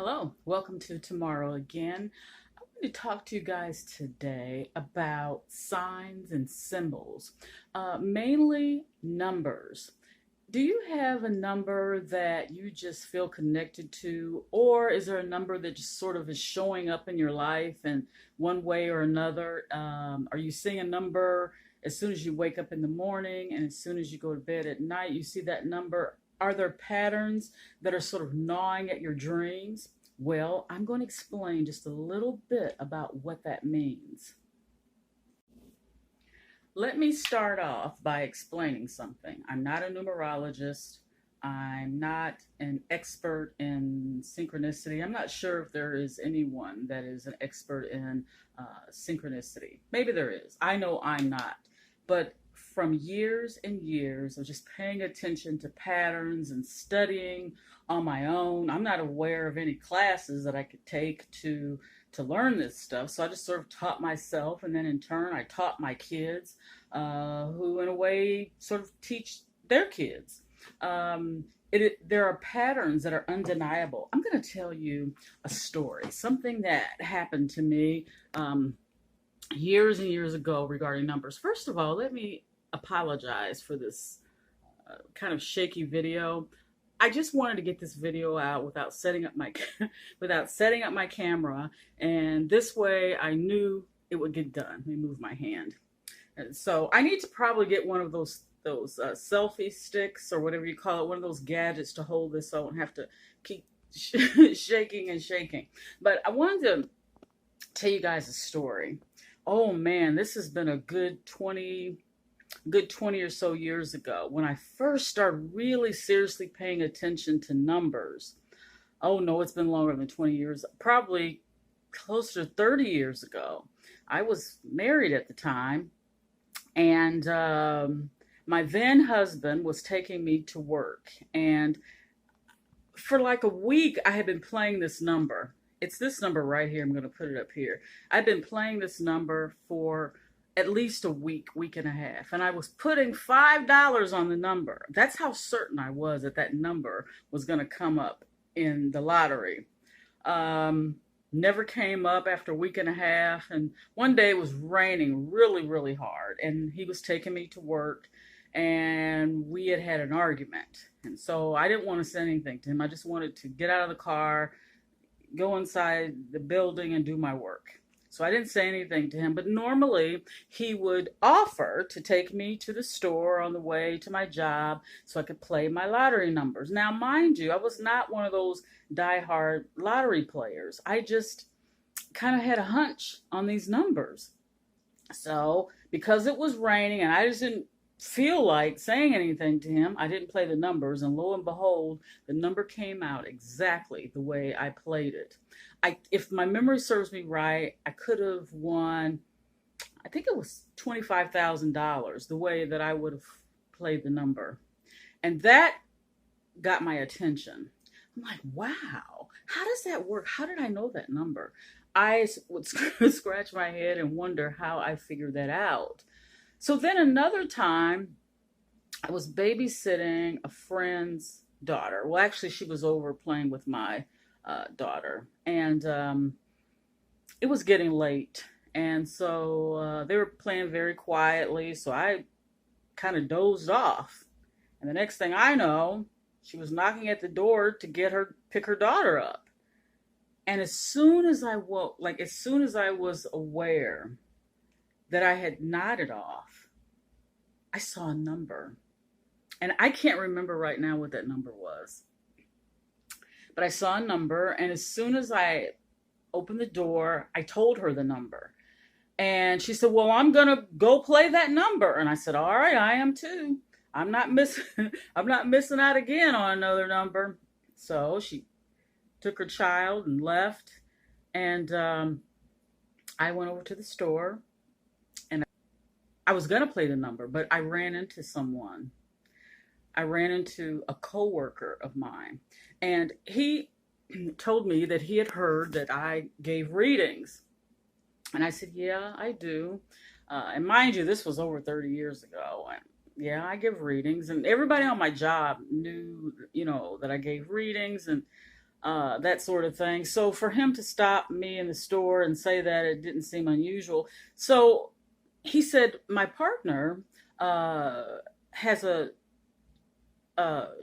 Hello, welcome to Tomorrow Again. I want to talk to you guys today about signs and symbols, mainly numbers. Do you have a number that you just feel connected to, or is there a number that just sort of is showing up in your life in one way or another? Are you seeing a number as soon as you wake up in the morning and as soon as you go to bed at night? You see that number. Are there patterns that are sort of gnawing at your dreams? Well, I'm going to explain just a little bit about what that means. Let me start off by explaining something. I'm not a numerologist. I'm not an expert in synchronicity. I'm not sure if there is anyone that is an expert in synchronicity. Maybe there is. I know I'm not. But from years and years of just paying attention to patterns and studying on my own, I'm not aware of any classes that I could take to learn this stuff. So I just sort of taught myself, and then in turn, I taught my kids, who in a way sort of teach their kids. There are patterns that are undeniable. I'm going to tell you a story, something that happened to me years and years ago regarding numbers. First of all, let me apologize for this kind of shaky video. I just wanted to get this video out without setting up my camera, and this way I knew it would get done. Let me move my hand. And so I need to probably get one of those selfie sticks or whatever you call it, one of those gadgets to hold this so I don't have to keep shaking and shaking. But I wanted to tell you guys a story. Oh man, this has been a good 20 or so years ago when I first started really seriously paying attention to numbers. Oh no, it's been longer than 20 years, probably closer to 30 years ago. I was married at the time, and my then husband was taking me to work. And for like a week, I had been playing this number. It's this number right here. I'm going to put it up here. I've been playing this number for at least a week and a half. And I was putting $5 on the number. That's how certain I was that that number was going to come up in the lottery. Never came up after a week and a half. And one day it was raining really, really hard. And he was taking me to work. And we had an argument. And so I didn't want to say anything to him. I just wanted to get out of the car, go inside the building, and do my work. So I didn't say anything to him, but normally he would offer to take me to the store on the way to my job so I could play my lottery numbers. Now, mind you, I was not one of those diehard lottery players. I just kind of had a hunch on these numbers. So because it was raining and I just didn't feel like saying anything to him, I didn't play the numbers, and lo and behold, the number came out exactly the way I played it. If my memory serves me right, I could have won, I think it was $25,000 the way that I would have played the number. And that got my attention. I'm like, wow, how does that work? How did I know that number? I would scratch my head and wonder how I figured that out. So then another time, I was babysitting a friend's daughter. Well, actually, she was over playing with my daughter, and it was getting late. And so they were playing very quietly, so I kind of dozed off. And the next thing I know, she was knocking at the door to pick her daughter up. And as soon as I woke, like as soon as I was aware that I had nodded off, I saw a number. And I can't remember right now what that number was. But I saw a number, and as soon as I opened the door, I told her the number. And she said, "Well, I'm going to go play that number." And I said, "All right, I am too. I'm not missing I'm not missing out again on another number." So she took her child and left, and I went over to the store, and I was going to play the number, but I ran into someone. I ran into a coworker of mine, and he told me that he had heard that I gave readings. And I said, "Yeah, I do." And mind you, this was over 30 years ago. And yeah, I give readings, and everybody on my job knew, that I gave readings. And that sort of thing. So for him to stop me in the store and say that, it didn't seem unusual. So he said, my partner has a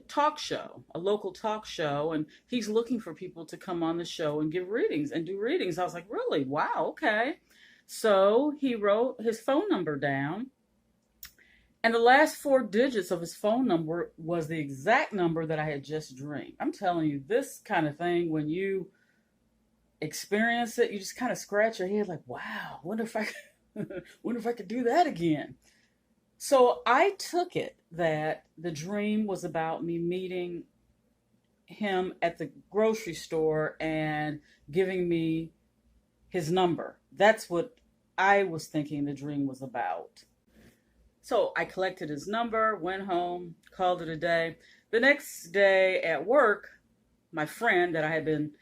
talk show, a local talk show, and he's looking for people to come on the show and give readings and do readings. I was like, really? Wow, okay. So he wrote his phone number down, and the last four digits of his phone number was the exact number that I had just dreamed. I'm telling you, this kind of thing, when you experience it, you just kind of scratch your head like, wow, wonder if I wonder if I could do that again. So I took it that the dream was about me meeting him at the grocery store and giving me his number. That's what I was thinking the dream was about. So I collected his number, went home, called it a day. The next day at work, my friend that I had been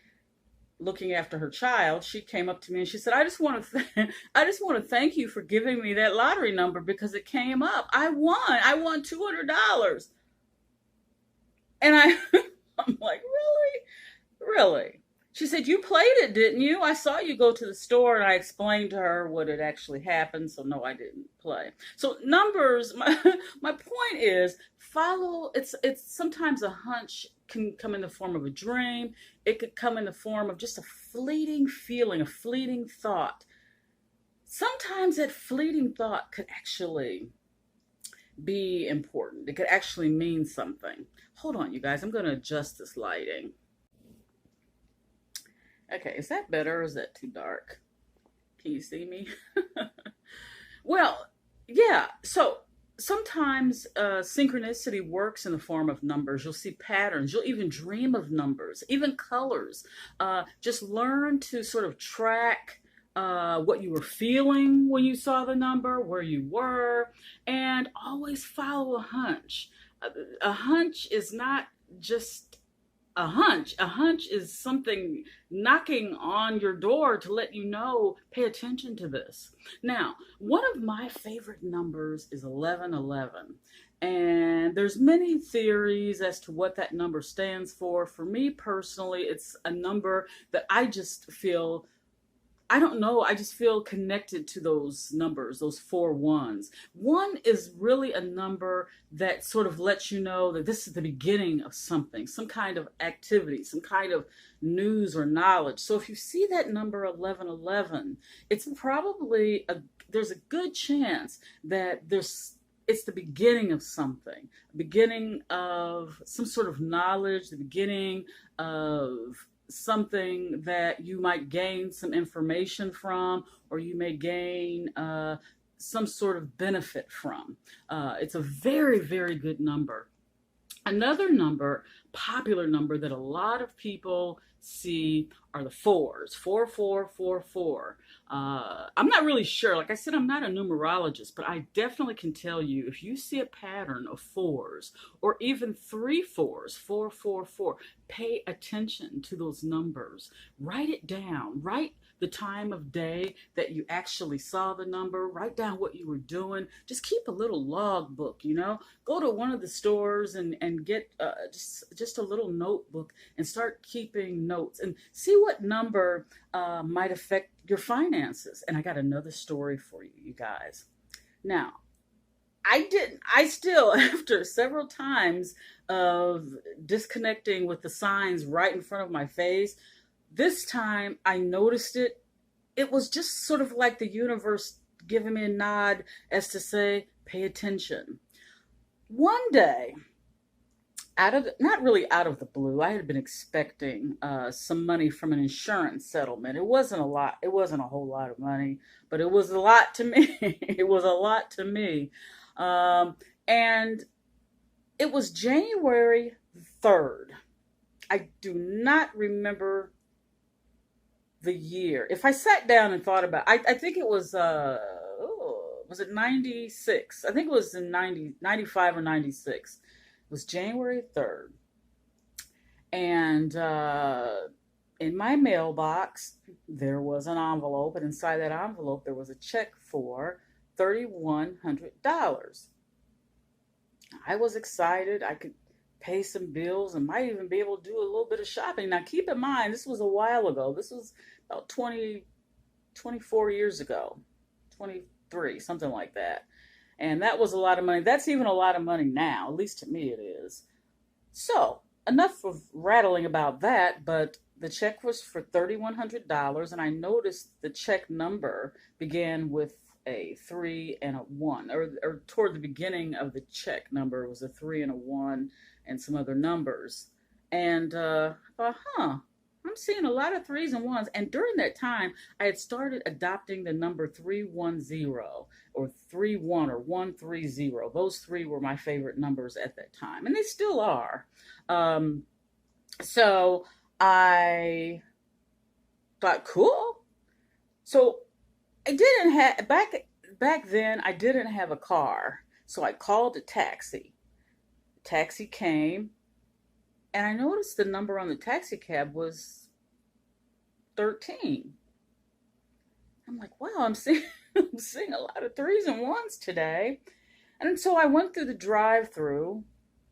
looking after her child, she came up to me and she said, I just want to thank you for giving me that lottery number because it came up. I won $200." And I'm like, really? Really? She said, you played it, didn't you? I saw you go to the store, and I explained to her what had actually happened. So no, I didn't play. So numbers, my point is, follow, it's sometimes a hunch can come in the form of a dream. It could come in the form of just a fleeting feeling, a fleeting thought. Sometimes that fleeting thought could actually be important. It could actually mean something. Hold on, you guys. I'm going to adjust this lighting. Okay, is that better or is that too dark? Can you see me? Well, yeah. So sometimes synchronicity works in the form of numbers. You'll see patterns. You'll even dream of numbers, even colors. Just learn to sort of track what you were feeling when you saw the number, where you were, and always follow a hunch. A hunch is not just a hunch. A hunch is something knocking on your door to let you know, pay attention to this. Now, one of my favorite numbers is 1111. And there's many theories as to what that number stands for. For me personally, it's a number that I just feel, I don't know, I just feel connected to those numbers, those four ones. One is really a number that sort of lets you know that this is the beginning of something, some kind of activity, some kind of news or knowledge. So if you see that number 1111, it's probably there's a good chance that it's the beginning of something, beginning of some sort of knowledge, the beginning of something that you might gain some information from, or you may gain some sort of benefit from. It's a very, very good number. Another number, popular number that a lot of people see are the fours, 4444. I'm not really sure. Like I said, I'm not a numerologist, but I definitely can tell you if you see a pattern of fours or even three fours, 444, pay attention to those numbers. Write it down. Write the time of day that you actually saw the number. Write down what you were doing. Just keep a little log book, you know. Go to one of the stores and get just a little notebook and start keeping notes and see what number might affect your finances. And I got another story for you, you guys. Now, I still, after several times of disconnecting with the signs right in front of my face, this time I noticed it. It was just sort of like the universe giving me a nod as to say, pay attention. One day, not really out of the blue, I had been expecting some money from an insurance settlement. It wasn't a lot. It wasn't a whole lot of money, but it was a lot to me. It was a lot to me. And it was January 3rd. I do not remember the year. If I sat down and thought about it, I think it was it 96? I think it was in 95 or 96. It was January 3rd. And in my mailbox, there was an envelope, and inside that envelope, there was a check for $3,100. I was excited. I could pay some bills and might even be able to do a little bit of shopping. Now, keep in mind, this was a while ago. This was about 24 years ago, 23, something like that. And that was a lot of money. That's even a lot of money now, at least to me it is. So, enough of rattling about that, but the check was for $3,100, and I noticed the check number began with a 3 and a 1, or toward the beginning of the check number was a 3 and a 1 and some other numbers. And I thought, I'm seeing a lot of 3s and 1s. And during that time, I had started adopting the number 310 or 31 or 130. Those three were my favorite numbers at that time, and they still are. So I thought, cool. So I didn't have back then. I didn't have a car, so I called a taxi. The taxi came, and I noticed the number on the taxi cab was 13. I'm like, wow, I'm seeing a lot of 3s and 1s today. And so I went through the drive-through,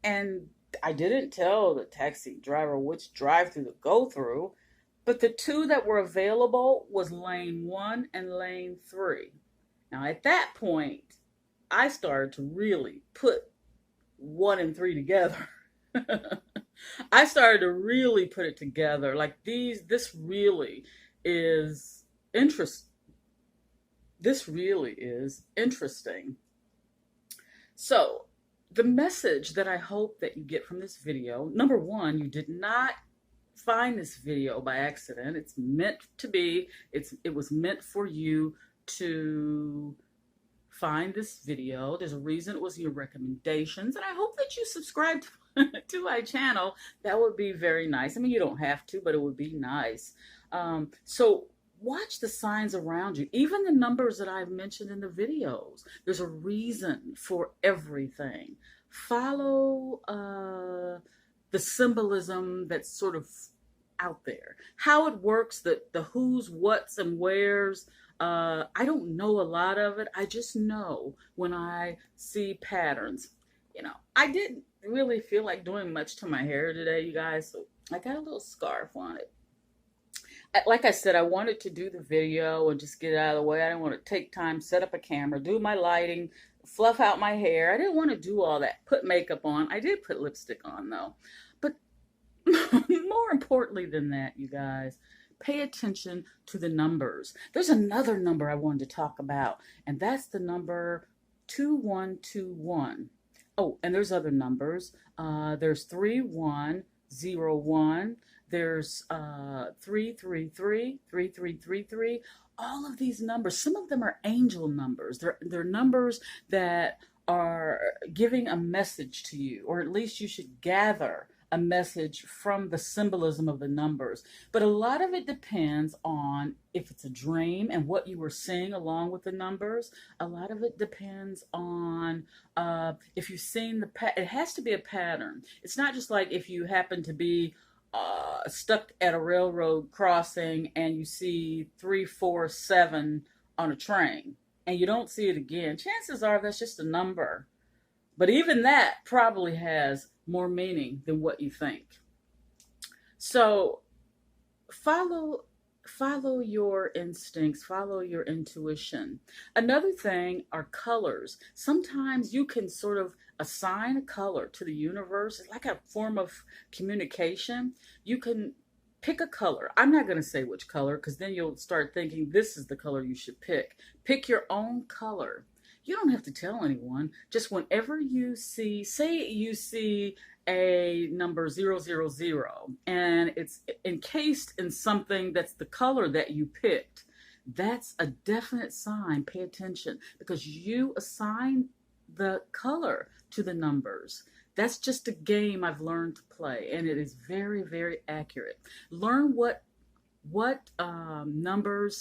and I didn't tell the taxi driver which drive-through to go through, but the two that were available was lane 1 and lane 3. Now at that point, I started to really put 1 and 3 together. I started to really put it together. Like this really is interest. This really is interesting. So the message that I hope that you get from this video, number one, you did not find this video by accident. It's meant to be, it was meant for you to find this video. There's a reason it was in your recommendations, and I hope that you subscribe to my channel. That would be very nice. I mean, you don't have to, but it would be nice. So watch the signs around you, even the numbers that I've mentioned in the videos. There's a reason for everything. Follow the symbolism that's sort of out there. How it works, the who's, what's, and where's. I don't know a lot of it. I just know when I see patterns. You know, I didn't really feel like doing much to my hair today, you guys, so I got a little scarf on it. Like I said, I wanted to do the video and just get it out of the way. I didn't want to take time, set up a camera, do my lighting, fluff out my hair. I didn't want to do all that, put makeup on. I did put lipstick on, though. But more importantly than that, you guys, pay attention to the numbers. There's another number I wanted to talk about, and that's the number 2121. Oh, and there's other numbers. There's 3101. There's 333, 3333. All of these numbers, some of them are angel numbers. They're numbers that are giving a message to you, or at least you should gather a message from the symbolism of the numbers. But a lot of it depends on if it's a dream and what you were seeing along with the numbers. A lot of it depends on if you've seen it has to be a pattern. It's not just like if you happen to be stuck at a railroad crossing and you see 347 on a train and you don't see it again. Chances are that's just a number. But even that probably has more meaning than what you think. So follow your instincts, follow your intuition. Another thing are colors. Sometimes you can sort of assign a color to the universe. It's like a form of communication. You can pick a color. I'm not going to say which color, because then you'll start thinking this is the color you should pick. Pick your own color. You don't have to tell anyone. Just whenever you see, say you see a number 000 and it's encased in something that's the color that you picked, that's a definite sign. Pay attention, because you assign the color to the numbers. That's just a game I've learned to play, and it is very, very accurate. Learn what numbers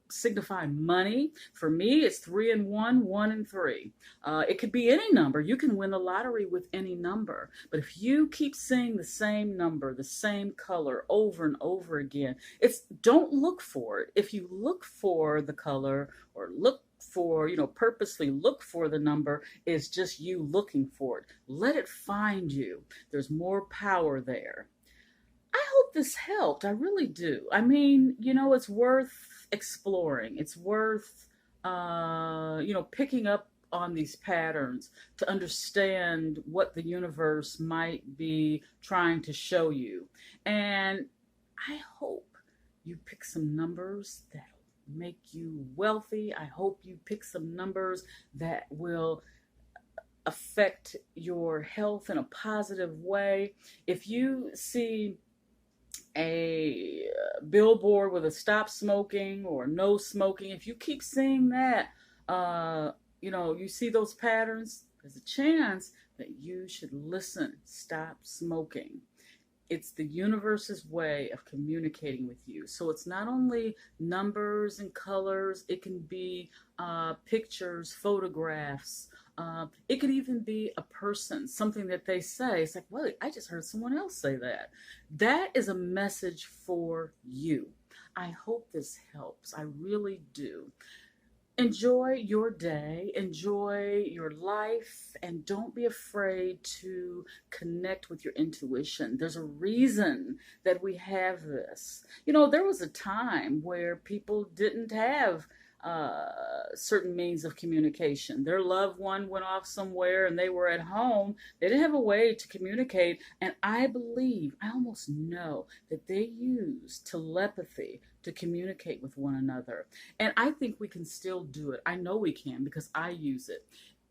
signify money. For me, it's 3 and 1, 1 and 3. It could be any number. You can win the lottery with any number. But if you keep seeing the same number, the same color over and over again, don't look for it. If you look for the color or look for, purposely look for the number is just you looking for it. Let it find you. There's more power there. I hope this helped. I really do. I mean, it's worth exploring. It's worth, picking up on these patterns to understand what the universe might be trying to show you. And I hope you pick some numbers that'll make you wealthy. I hope you pick some numbers that will affect your health in a positive way. If you see a billboard with a stop smoking or no smoking, if you keep seeing that, you see those patterns, there's a chance that you should listen, stop smoking. It's the universe's way of communicating with you. So it's not only numbers and colors, it can be pictures, photographs. It could even be a person, something that they say. It's like, well, I just heard someone else say that. That is a message for you. I hope this helps. I really do. Enjoy your day, enjoy your life, and don't be afraid to connect with your intuition. There's a reason that we have this. There was a time where people didn't have certain means of communication. Their loved one went off somewhere and they were at home. They didn't have a way to communicate. And I almost know that they used telepathy to communicate with one another. And I think we can still do it. I know we can because I use it.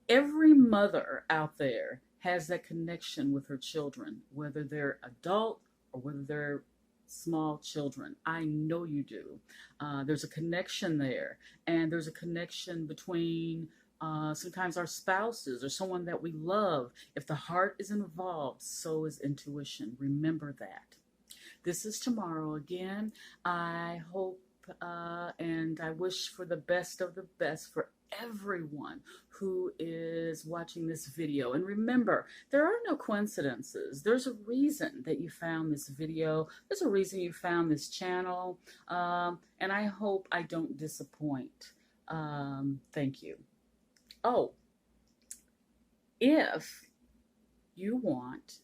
Every mother out there has that connection with her children, whether they're adult or whether they're small children. I know you do. There's a connection there, and there's a connection between sometimes our spouses or someone that we love. If the heart is involved, so is intuition. Remember that. This is Tomorrow again. I hope and I wish for the best of the best for everyone who is watching this video. And remember, there are no coincidences. There's a reason that you found this video. There's a reason you found this channel. And I hope I don't disappoint. Thank you. Oh, if you want,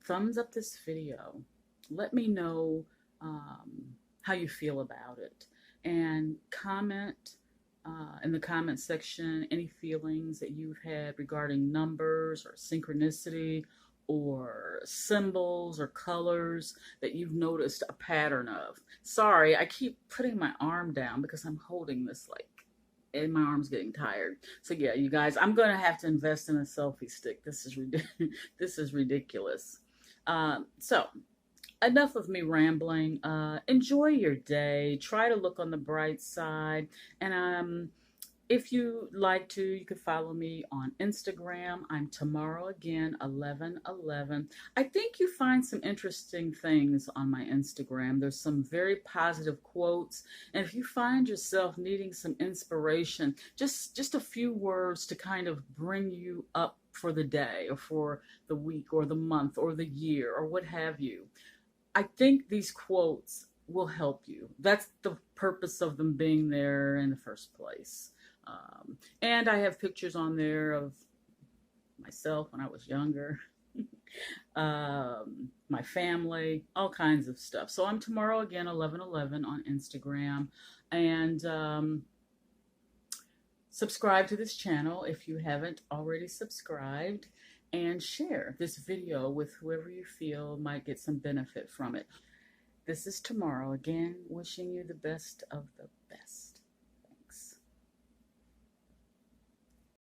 thumbs up this video. Let me know how you feel about it. And comment in the comment section any feelings that you've had regarding numbers or synchronicity or symbols or colors that you've noticed a pattern of. Sorry, I keep putting my arm down because I'm holding this and my arm's getting tired. So yeah, you guys, I'm gonna have to invest in a selfie stick. This is ridiculous. So enough of me rambling. Enjoy your day. Try to look on the bright side. And if you like to, you can follow me on Instagram. I'm Tomorrow Again 1111. I think you find some interesting things on my Instagram. There's some very positive quotes. And if you find yourself needing some inspiration, just a few words to kind of bring you up for the day or for the week or the month or the year or what have you, I think these quotes will help you. That's the purpose of them being there in the first place. And I have pictures on there of myself when I was younger, my family, all kinds of stuff. So I'm Tomorrow Again 1111 on Instagram. And subscribe to this channel if you haven't already subscribed. And share this video with whoever you feel might get some benefit from it. This is Tomorrow Again, wishing you the best of the